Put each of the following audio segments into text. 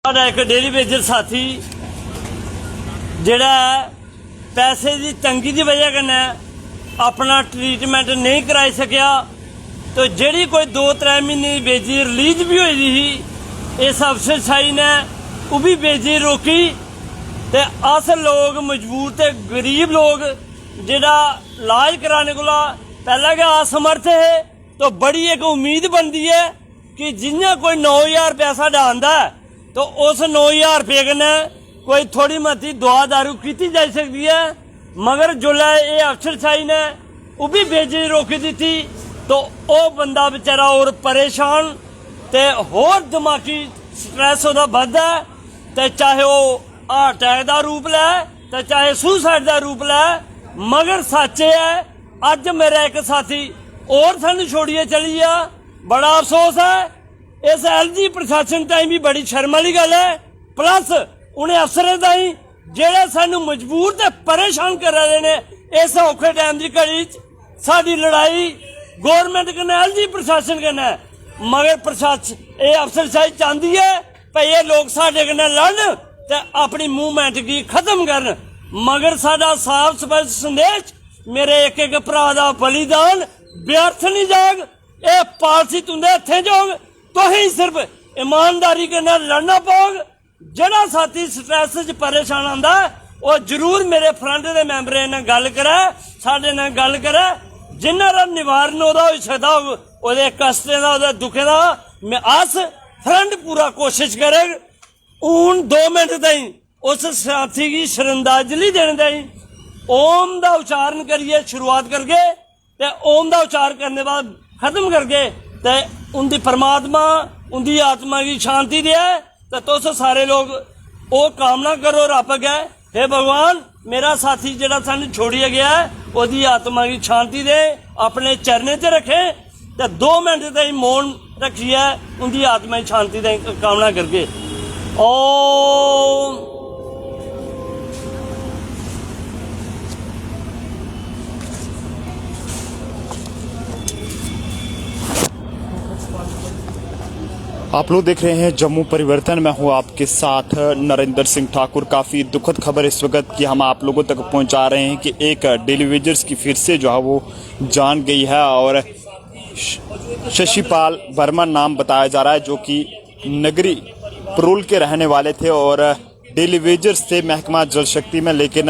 एक daily Vaser साथी जिहड़ा पैसे की तंगी की वजह कन्नै अपना ट्रीटमेंट नहीं कराई सकिया, तो जिहड़ी कोई 2-3 महीने की बेजी रिलीज भी हुई थी, इस अफसरशाही ने वो भी बेजी रोकी। तो अस लोग मजबूर ते गरीब लोग जिहड़ा इलाज कराने को पहले गै असमर्थ है, तो बड़ी एक उम्मीद बनती है कि जियां कोई 9,000 रुपया साडा आंदा है, तो उस 9,000 रुपये कन्नै कोई थोड़ी मती दवा दारू की जा सकती है। मगर जोल्लै ये अफसरशाही ने वो भी बेचनी रोकी दी, तो वह बंदा बेचारा और परेशान ते होर दिमागी स्ट्रैस उहदा बधदा है, ते चाहे वह हार्ट अटैक का रूप लै ते चाहे सुसाइड का रूप लै। मगर सच है अज मेरा एक साथी और सानू छोड़िए चली गया, बड़ा अफसोस है। इस LG प्रशासन ताईं भी बड़ी शर्म वाली गल है, प्लस उन्हें अफसरें ताईं जेड़े सानू मजबूर ते परेशान कर रहे ने इस औखे टाइम की घड़ी साडी लड़ाई गौरमेंट कन्नै LG प्रशासन कन्नै। मगर प्रशासन ये अफसरशाही चाहती है भाई ये लोग साडे कन्नै लड़न ते अपनी मूवमेंट की खत्म करन। मगर साडा साफ स्पष्ट संदेश मेरे एक एक भरा दा बलिदान व्यर्थ नहीं जाग। ये पालसी तुंदे हत्थें जोग, तो ही सिर्फ ईमानदारी कन्नै लड़ना पौग। जिहड़ा साथी स्ट्रैस च परेशान आंदा वो जरूर मेरे फ्रंट के मैंबरें नाल गल करे, साडे नाल गल करे, जिन्ना दा निवारण ओहदा हो सकदा होग, ओहदे कष्टें दा ओहदे दुखें दा मैं अस फ्रंट पूरा कोशिश करेग। हून 2 मिनट ताईं उस साथी की श्रद्धांजलि देने ताईं ओम का उच्चारण करिए शुरुआत करके, ते ओम का उच्चार करने बाद खत्म करके ते उनकी परमात्मा उनकी आत्मा की शांति दे। तो तुस सारे लोग वो कामना करो रब अगे, हे भगवान मेरा साथी जिहड़ा सानू छोड़िया गया है उसकी आत्मा की शांति दे, अपने चरणें च रखे। तो 2 मिनट ताईं मौन रखिए उनकी आत्मा की शांति की कामना करके। ओम आप लोग देख रहे हैं जम्मू परिवर्तन। मैं हूं आपके साथ नरेंद्र सिंह ठाकुर। काफ़ी दुखद खबर इस वक्त की हम आप लोगों तक पहुंचा रहे हैं कि एक डेली वेजर्स की फिर से जो है वो जान गई है, और शशिपाल वर्मा नाम बताया जा रहा है, जो कि नगरी परोल के रहने वाले थे और डेली वेजर्स थे महकमा जल शक्ति में। लेकिन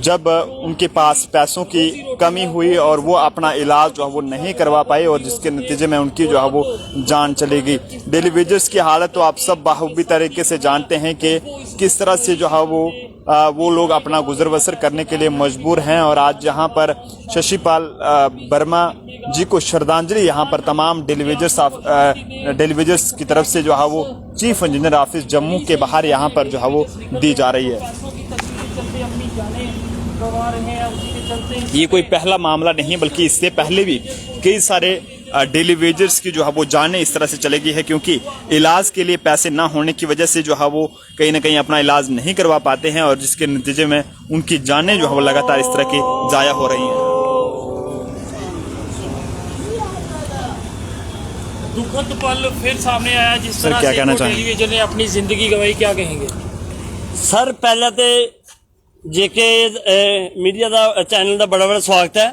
जब उनके पास पैसों की कमी हुई और वो अपना इलाज जो है वो नहीं करवा पाए, और जिसके नतीजे में उनकी जो है वो जान चली गई। डेली वेजर्स की हालत तो आप सब बाखूबी तरीके से जानते हैं कि किस तरह से जो है वो लोग अपना गुजर बसर करने के लिए मजबूर हैं। और आज यहाँ पर शशिपाल वर्मा जी को श्रद्धांजलि यहाँ पर तमाम डेली वेजर्स की तरफ से जो है वो चीफ इंजीनियर ऑफिस जम्मू के बाहर यहाँ पर जो है वो दी जा रही है। ये कोई पहला मामला नहीं, बल्कि इससे पहले भी कई सारे डेली वेजर्स की जो है वो जानें इस तरह से चलेगी है, क्योंकि इलाज के लिए पैसे ना होने की वजह से जो है वो कहीं ना कहीं अपना इलाज नहीं करवा पाते हैं, और जिसके नतीजे में उनकी जानें जो है वो लगातार इस तरह की जाया हो रही हैं। दुखद पल फिर सामने आया जिस तरह क्या कहना से डेली वेजर ने अपनी जिंदगी गंवाई, क्या कहेंगे सर? पहले तो जेके मीडिया का चैनल का बड़ा बड़ा स्वागत है।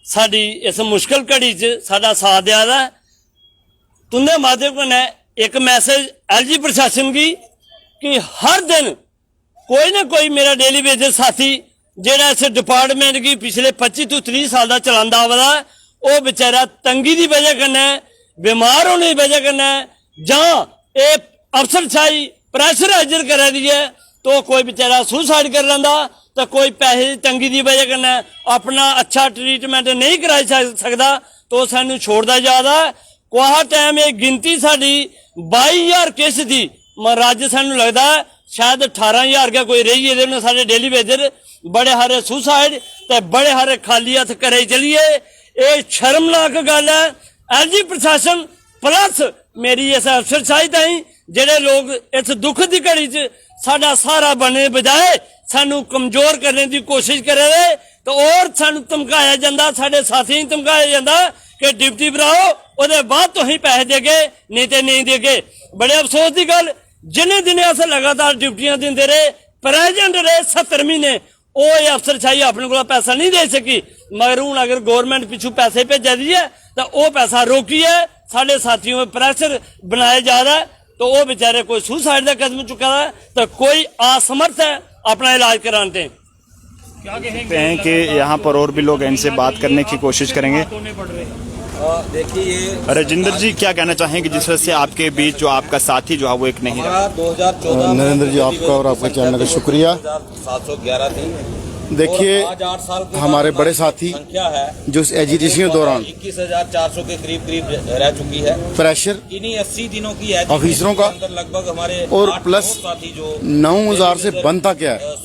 साडी इस मुश्किल घड़ी च साडा साथ दिया है। तुंदे माध्यम कन्नै एक मैसेज LG प्रशासन की कि हर दिन कोई ना कोई मेरा डेली वेजर साथी जेड़ा इस डिपार्टमेंट की पिछले 25 तो 30 साल का चलांदा आवा दा, वो बेचारा तंगी की वजह कन्नै, बीमार होने की वजह कन्नै, जां ये अफसरशाही प्रेशराइजर करा दी है, तो कोई बेचारा सुसाइड कर लेंदा, तो कोई पैसे की तंगी की वजह कन्नै अपना अच्छा ट्रीटमेंट नहीं कराई सकता, तो सानू छोड़ता जादा। कोहा टाइम ये गिनती साडी 22,000 केस थी, मगर अज सानू लगता है शायद 18,000 का कोई रही है। साढ़े डेली वेजर बड़े हारे सुसाइड ते बड़े हारे खाली हथ घरे चलिए, ये शर्मनाक गल है। LG प्रशासन प्लस मेरी इस अफसरशाही ताईं जेडे लोग इस दुख की घड़ी च साडा सहारा बनने बजाय सानू कमजोर करने की कोशिश करे, तो और सानू धमकाया जाता, साडे साथियों धमकाया जाता कि डिप्टी भराओ ਉਹਦੇ ਬਾਅਦ तो ही पैसे देगे नहीं तो नहीं देगे। बड़े अफसोस की गल जिन्हें दिन अस लगातार ड्यूटियां देंदे रहे, प्रेजेंट रहे 70 महीने, वो अफसरशाही अपने को पैसा नहीं दे सकी। मगर हूँ अगर गवर्नमेंट पिछू पैसे भेजा दी है तो वो पैसा रोकी है, साढ़े साथियों में प्रेशर बनाया जा रहा है, तो वो बेचारे कोई सुसाइड का कदम चुका है तो कोई असमर्थ है अपना इलाज कराते हैं। क्या कहते हैं कि यहाँ पर और भी लोग इनसे बात करने की कोशिश करेंगे। देखिए राजेंद्र जी क्या कहना चाहेंगे जिस वजह से आपके बीच जो आपका साथी जो है वो एक नहीं रहा? 2014 नरेंद्र जी आपका और आपके चैनल का शुक्रिया। 711 थी। देखिए आज 8 साल के हमारे बाद बड़े साथी संख्या है जो इस एजिटेशन के दौरान 21,400 के करीब रह चुकी है। प्रेशर इन्हीं 80 दिनों की ऑफिसरों का लगभग हमारे और 8 प्लस साथी जो 9,000 से बनता क्या है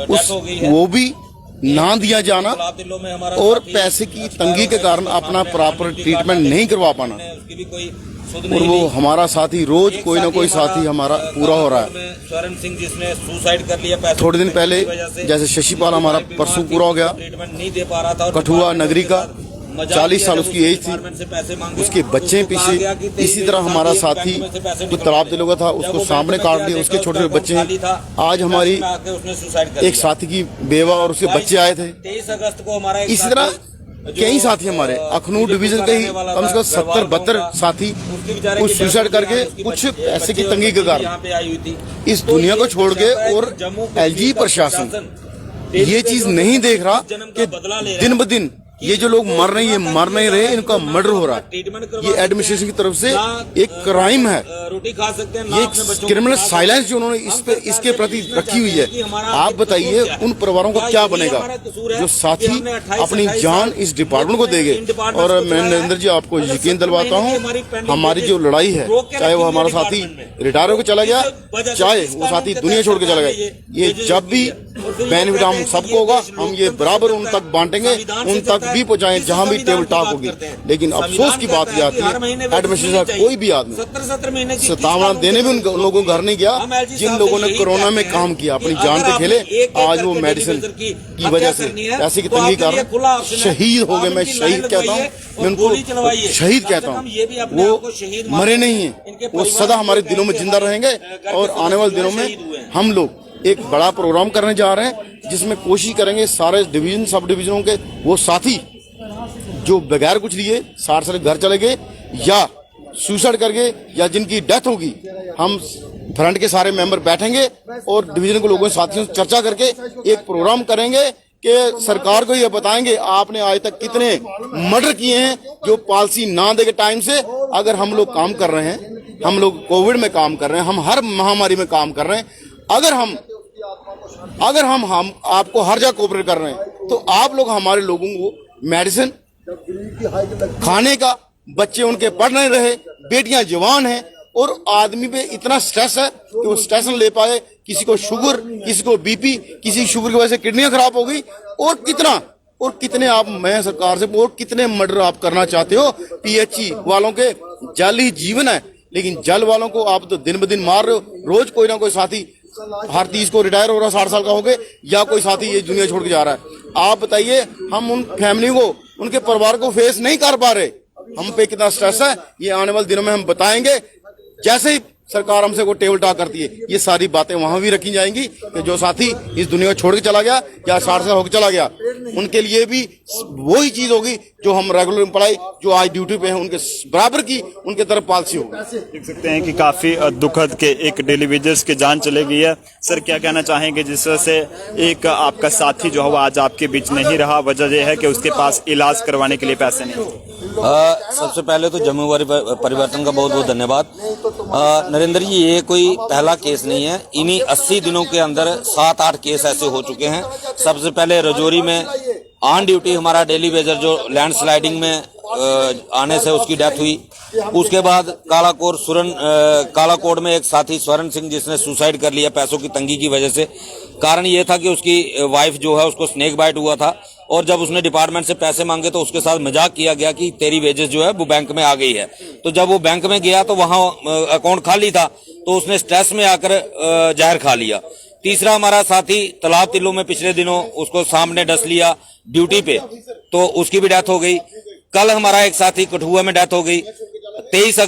डेथ हो गई है। वो भी ना दिया जाना तालाब दिलों में हमारा और साथी पैसे की तंगी के कारण अपना प्रॉपर ट्रीटमेंट नहीं करवा पाना, उसकी भी कोई सुध और नहीं वो ली। हमारा साथी रोज कोई ना कोई साथी हमारा पूरा हो रहा है। स्वर्ण सिंह जिसने सुसाइड कर लिया पैसे थोड़े दिन की पहले वजह से। जैसे शशिपाल हमारा परसों पूरा हो गया, ट्रीटमेंट नहीं दे पा रहा था और कठुआ नगरी का मजाक 40 साल किया उसकी एज डिपार्टमेंट से पैसे मांगे। थी, उसके बच्चे उसको कहा गया पीछे। कि इसी तरह हमारा साथी जो तालाब दिलों का था उसको सामने काट दिया, उसके छोटे छोटे बच्चे हैं। आज हमारी उसने सुसाइड कर एक साथी की बेवा और उसके बच्चे आए थे। 23 अगस्त को हमारा एक इसी तरह साथी कई साथी हमारे अखनूर डिवीजन के ही कम से कम 70-72 साथी कुछ सुसाइड करके कुछ पैसे की तंगी के कारण यहाँ पे आई हुई थी। इस दुनिया को छोड़ के, और एलजी प्रशासन ये चीज नहीं देख रहा कि दिन ब दिन ये जो लोग मर रहे हैं, ये मर नहीं रहे, इनका मर्डर हो रहा है। ये एडमिनिस्ट्रेशन की तरफ से एक क्राइम है, रोटी खा सकते हैं ना, ये अपने बच्चों क्रिमिनल को खिला साइलेंस सकते जो उन्होंने इस पे हैं। इसके प्रति रखी हुई है। हमारा आप बताइए उन परिवारों को क्या बनेगा जो साथी अपनी जान इस डिपार्टमेंट को देंगे। और मैं नरेंद्र जी आपको यकीन दिलवाता हूँ, हमारी जो लड़ाई है, चाहे वो हमारा साथी रिटायर होकर चला गया, चाहे वो साथी दुनिया छोड़ के चला गया, ये जब भी बेनिफिट हम सबको होगा, हम ये बराबर उन तक बांटेंगे, उन तक भी पहुंचाएं जहां भी टेबल टॉक होगी। लेकिन अफसोस की बात यह आती है, एडमिनिस्ट्रेशन का कोई भी आदमी 70 महीने की सत्तावना देने भी उन लोगों को घर नहीं गया जिन लोगों ने कोरोना में काम किया, अपनी जान पे खेले। आज वो मेडिसिन की वजह से पैसे की तंगी के कारण शहीद हो गए। मैं शहीद कहता हूँ, मैं उनको शहीद कहता हूँ। वो मरे नहीं है, वो सदा हमारे दिलों में जिंदा रहेंगे। और आने वाले दिनों में हम लोग एक बड़ा प्रोग्राम करने जा रहे हैं जिसमें कोशिश करेंगे सारे डिवीजन सब डिवीजनों के वो साथी जो बगैर कुछ लिए 60 साल घर चले गए या सुसाइड कर गए या जिनकी डेथ होगी, हम फ्रंट के सारे मेंबर बैठेंगे और डिवीजन के लोगों साथियों से चर्चा करके एक प्रोग्राम करेंगे कि सरकार को ये बताएंगे आपने आज तक कितने मर्डर किए हैं जो पॉलिसी ना दे के टाइम से। अगर हम लोग काम कर रहे हैं, हम लोग कोविड में काम कर रहे हैं, हम हर महामारी में काम कर रहे हैं, अगर हम आपको हर जगह कोऑपरेट कर रहे हैं, तो आप लोग हमारे लोगों को मेडिसिन खाने का, बच्चे उनके पढ़ नहीं रहे, बेटियां जवान हैं, और आदमी पे इतना स्ट्रेस है कि वो स्ट्रेस न ले पाए। किसी को शुगर, किसी को बीपी, किसी की शुगर की वजह से किडनियां खराब हो गई। और कितने आप, मैं सरकार से, और कितने मर्डर आप करना चाहते हो? पीएचई वालों के जल ही जीवन है, लेकिन जल वालों को आप तो दिन ब दिन मार रहे हो। रोज कोई ना कोई साथी हर 30 को रिटायर हो रहा, 60 साल का हो गए, या कोई साथी ये दुनिया छोड़ के जा रहा है। आप बताइए, हम उन फैमिली को, उनके परिवार को फेस नहीं कर पा रहे, हम पे कितना स्ट्रेस है। ये आने वाले दिनों में हम बताएंगे। जैसे ही सरकार हमसे को टेबल टॉक करती है, ये सारी बातें वहां भी रखी जाएंगी कि जो साथी इस दुनिया को छोड़ के चला गया या 60 साल होकर चला गया, उनके लिए भी वही चीज होगी जो हम रेगुलर एम्प्लॉय जो आज ड्यूटी पे हैं उनके बराबर की उनके तरफ पॉलिसी होगी। देख सकते हैं कि काफी दुखद के एक डेली वेजर्स की जान चली गई है। सर क्या कहना चाहेंगे जिस वजह से एक आपका साथी जो है वो आज आपके बीच नहीं रहा? वजह यह है कि उसके पास इलाज करवाने के लिए पैसे नहीं थे। सबसे पहले तो जम्मूवारी परिवर्तन का बहुत बहुत धन्यवाद। नरेंद्र जी, ये कोई पहला केस नहीं है, इन्हीं 80 दिनों के अंदर 7-8 केस ऐसे हो चुके हैं। सबसे पहले रजौरी में ऑन ड्यूटी हमारा डेली वेजर जो लैंडस्लाइडिंग में आने से उसकी डेथ हुई। उसके बाद कालाकोट में एक साथी स्वर्ण सिंह जिसने सुसाइड कर लिया पैसों की तंगी की वजह से। कारण ये था कि उसकी वाइफ जो है उसको स्नेक बाइट हुआ था, और जब उसने डिपार्टमेंट से पैसे मांगे तो उसके साथ मजाक किया गया कि तेरी वेजेस जो है वो बैंक में आ गई है। तो जब वो बैंक में गया तो वहां अकाउंट खाली था, तो उसने स्ट्रेस में आकर जहर खा लिया। तीसरा हमारा साथी तालाब तिल्लों में पिछले दिनों उसको सामने डस लिया ड्यूटी पे, तो उसकी भी डेथ हो गई। कल हमारा एक साथी कठुआ में डेथ हो गई। 23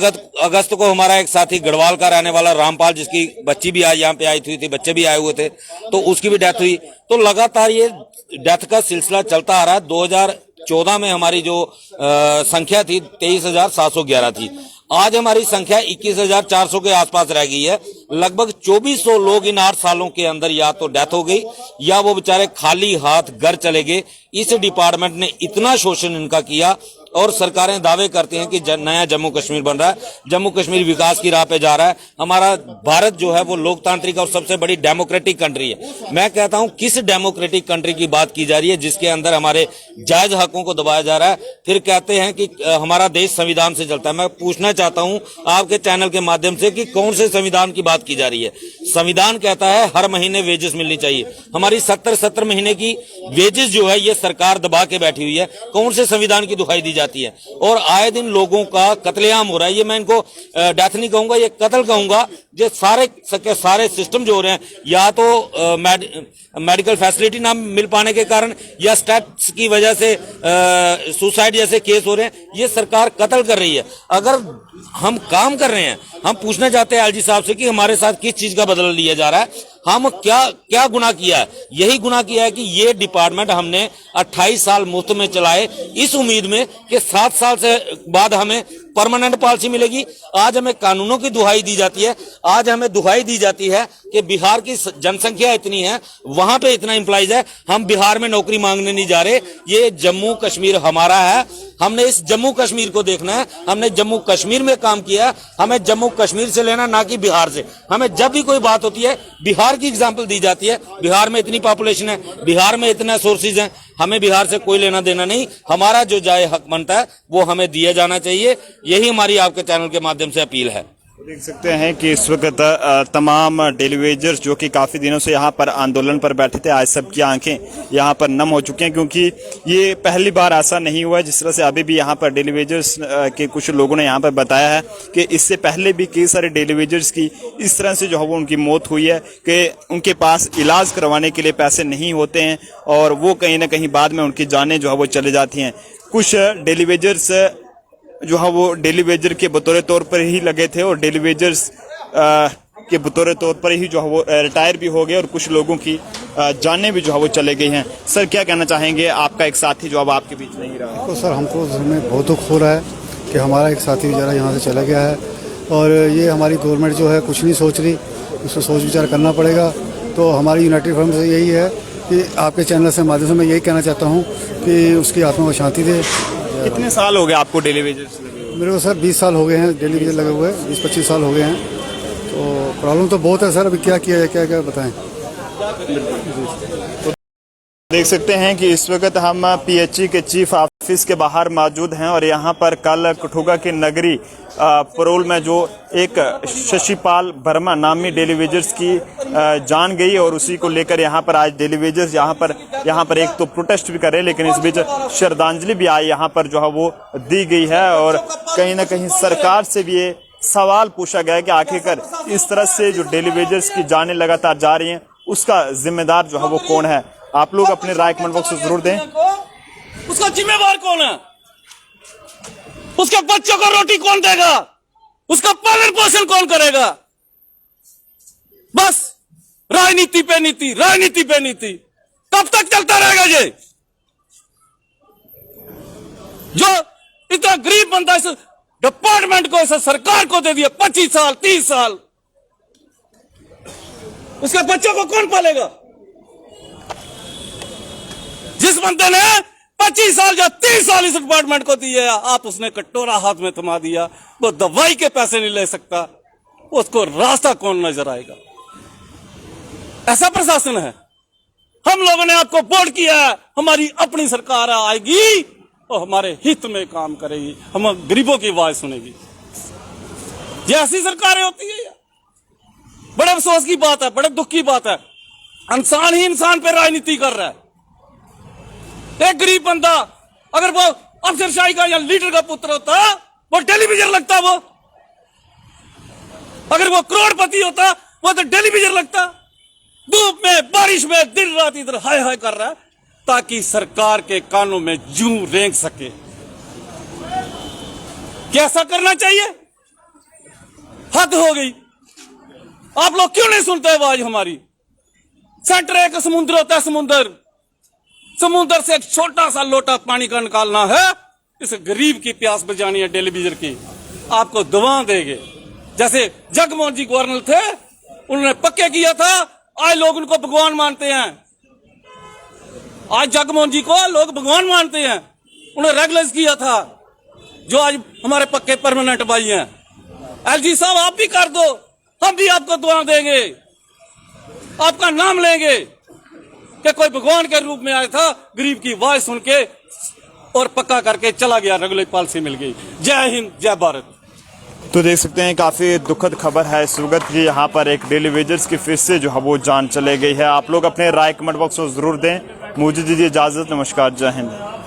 अगस्त को हमारा एक साथी गढ़वाल का रहने वाला रामपाल, जिसकी बच्ची भी यहाँ पे आई थी, बच्चे भी आए हुए थे, तो उसकी भी डेथ हुई। तो लगातार ये डेथ का सिलसिला चलता आ रहा है। 2014 में हमारी जो संख्या थी 23,711 थी, आज हमारी संख्या 21,400 के आसपास रह गई है। लगभग 2400 लोग इन 8 सालों के अंदर या तो डेथ हो गई या वो बेचारे खाली हाथ घर चले गए। इस डिपार्टमेंट ने इतना शोषण इनका किया और सरकारें दावे करती हैं कि नया जम्मू कश्मीर बन रहा है, जम्मू कश्मीर विकास की राह पे जा रहा है। हमारा भारत जो है वो लोकतांत्रिक और सबसे बड़ी डेमोक्रेटिक कंट्री है। मैं कहता हूं किस डेमोक्रेटिक कंट्री की बात की जा रही है जिसके अंदर हमारे जायज हकों को दबाया जा रहा है। फिर कहते हैं कि हमारा देश संविधान से चलता है। मैं पूछना चाहता हूं आपके चैनल के माध्यम से कि कौन से संविधान की बात की जा रही है। संविधान कहता है हर महीने वेजेस मिलनी चाहिए। हमारी 70 महीने की वेजेस जो है ये सरकार दबा के बैठी हुई है। कौन से संविधान की दुहाई दी जाती है? और आए दिन लोगों का कत्लेआम हो रहा है। ये मैं इनको डेथ नहीं कहूंगा, ये कत्ल कहूंगा। ये सारे सिस्टम जो हो रहे हैं, या तो मेडिकल फैसिलिटी ना मिल पाने के कारण या स्टैट्स की वजह से सुसाइड जैसे केस हो रहे हैं, ये सरकार कत्ल कर रही है। अगर हम काम कर रहे हैं, हम पूछना चाहते हैं एलजी साहब से कि हमारे साथ किस चीज का बदला लिया जा रहा है, हम क्या गुनाह किया है। यही गुनाह किया है कि ये डिपार्टमेंट हमने 28 साल मुफ्त में चलाए इस उम्मीद में कि 7 साल से बाद हमें परमानेंट पॉलिसी मिलेगी। आज हमें कानूनों की दुहाई दी जाती है। आज हमें दुहाई दी जाती है कि बिहार की जनसंख्या इतनी है, वहां पे इतना एम्प्लॉइज है, हम बिहार में नौकरी मांगने नहीं जा रहे। ये जम्मू कश्मीर हमारा है, हमने इस जम्मू कश्मीर को देखना है। हमने जम्मू कश्मीर में काम किया, हमें जम्मू कश्मीर से लेना, ना कि बिहार से। हमें जब भी कोई बात होती है बिहार की एग्जाम्पल दी जाती है। बिहार में इतनी पॉपुलेशन है, बिहार में इतने सोर्सेज हैं, हमें बिहार से कोई लेना देना नहीं। हमारा जो जायज हक बनता है वो हमें दिया जाना चाहिए। यही हमारी आपके चैनल के माध्यम से अपील है। देख सकते हैं कि इस वक्त तमाम डेली वेजर्स जो कि काफ़ी दिनों से यहाँ पर आंदोलन पर बैठे थे, आज सबकी आंखें यहाँ पर नम हो चुकी हैं, क्योंकि ये पहली बार ऐसा नहीं हुआ है। जिस तरह से अभी भी यहाँ पर डेली वेजर्स के कुछ लोगों ने यहाँ पर बताया है कि इससे पहले भी कई सारे डेली वेजर्स की इस तरह से जो है वो उनकी मौत हुई है कि उनके पास इलाज करवाने के लिए पैसे नहीं होते हैं और वो कहीं ना कहीं बाद में उनकी जानें जो है वो चले जाती हैं। कुछ डेली वेजर्स जो है वो डेली वेजर के बतौर तौर पर ही लगे थे और डेली वेजर्स के बतौर तौर पर ही जो है वो रिटायर भी हो गए और कुछ लोगों की जानें भी जो है वो चले गई हैं। सर क्या कहना चाहेंगे? आपका एक साथी जो अब आपके बीच नहीं रहा। तो सर हमको हमें बहुत दुख हो रहा है कि हमारा एक साथी बेचारा यहाँ से चला गया है और ये हमारी गवर्नमेंट जो है कुछ नहीं सोच रही, उसको सोच विचार करना पड़ेगा। तो हमारी यूनाइटेड फ्रंट से यही है कि आपके चैनल से माध्यम से मैं यही कहना चाहता हूँ कि उसकी आत्मा को शांति दे। कितने साल हो गए आपको डेली वेजर्स लगे हुए? मेरे को सर 20 साल हो गए हैं डेली वेजर लगे हुए, 20-25 साल हो गए हैं। तो प्रॉब्लम तो बहुत है सर, अभी क्या किया जाए, क्या बताएं। देख सकते हैं कि इस वक्त हम पीएचई के चीफ ऑफिस के बाहर मौजूद हैं और यहाँ पर कल कठुआ के नगरी परोल में जो एक शशिपाल वर्मा नामी डेली वेजर्स की जान गई और उसी को लेकर यहाँ पर आज डेली वेजर्स यहाँ पर एक तो प्रोटेस्ट भी कर रहे हैं, लेकिन इस बीच श्रद्धांजलि भी आई यहाँ पर जो है वो दी गई है। और कहीं ना कहीं सरकार से भी ये सवाल पूछा गया है कि आखिरकार इस तरह से जो डेली वेजर्स की जानें लगातार जा रही हैं उसका जिम्मेदार जो है वो कौन है। आप लोग अपने राय कमेंट बॉक्स में जरूर दें। उसका जिम्मेवार कौन है? उसके बच्चों को रोटी कौन देगा? उसका पालन पोषण कौन करेगा? बस राजनीति पे नीति, राजनीति पे नीति। कब तक चलता रहेगा ये? जो इतना गरीब बंदा इस डिपार्टमेंट को, इस सरकार को दे दिया 25 साल 30 साल, उसके बच्चों को कौन पालेगा? जिस बंदे ने 25 साल या 30 साल इस डिपार्टमेंट को दिए, आप उसने कटोरा हाथ में थमा दिया, वो दवाई के पैसे नहीं ले सकता, उसको रास्ता कौन नजर आएगा? ऐसा प्रशासन है। हम लोगों ने आपको वोट किया है, हमारी अपनी सरकार आएगी और हमारे हित में काम करेगी, हम गरीबों की आवाज सुनेगी। ये ऐसी सरकारें होती है। बड़े अफसोस की बात है, बड़े दुख की बात है, इंसान ही इंसान पे राजनीति कर रहा है। एक गरीब बंदा अगर वो अफसरशाही का या लीडर का पुत्र होता, वो टेलीविजन लगता। वो अगर वो करोड़पति होता, वो तो टेलीविजन लगता। धूप में बारिश में दिन रात इधर हाय हाय कर रहा है ताकि सरकार के कानों में जूं रेंग सके। कैसा करना चाहिए? हद हो गई। आप लोग क्यों नहीं सुनते आवाज हमारी? सेंटर एक समुद्र होता है, समुद्र से एक छोटा सा लोटा पानी का निकालना है, इस गरीब की प्यास बुझानी है टेलीविजन की। आपको दुआ देंगे। जैसे जगमोहन जी गवर्नर थे, उन्होंने पक्के किया था, आज लोग उनको भगवान मानते हैं। आज जगमोहन जी को लोग भगवान मानते हैं। उन्होंने रेगुलराइज किया था, जो आज हमारे पक्के परमानेंट भाई हैं। एलजी साहब आप भी कर दो, हम भी आपको दुआ देंगे, आपका नाम लेंगे कि कोई भगवान के रूप में आया था, गरीब की आवाज सुन के और पक्का करके चला गया, रेगुलर पॉलिसी मिल गई। जय हिंद, जय भारत। तो देख सकते हैं काफ़ी दुखद खबर है इस वक्त की। यहाँ पर एक डेली वेजर्स की फिर से जो है वो जान चले गई है। आप लोग अपने राय कमेंट बॉक्स में ज़रूर दें। मुझे दीजिए इजाज़त। नमस्कार, जय हिंद।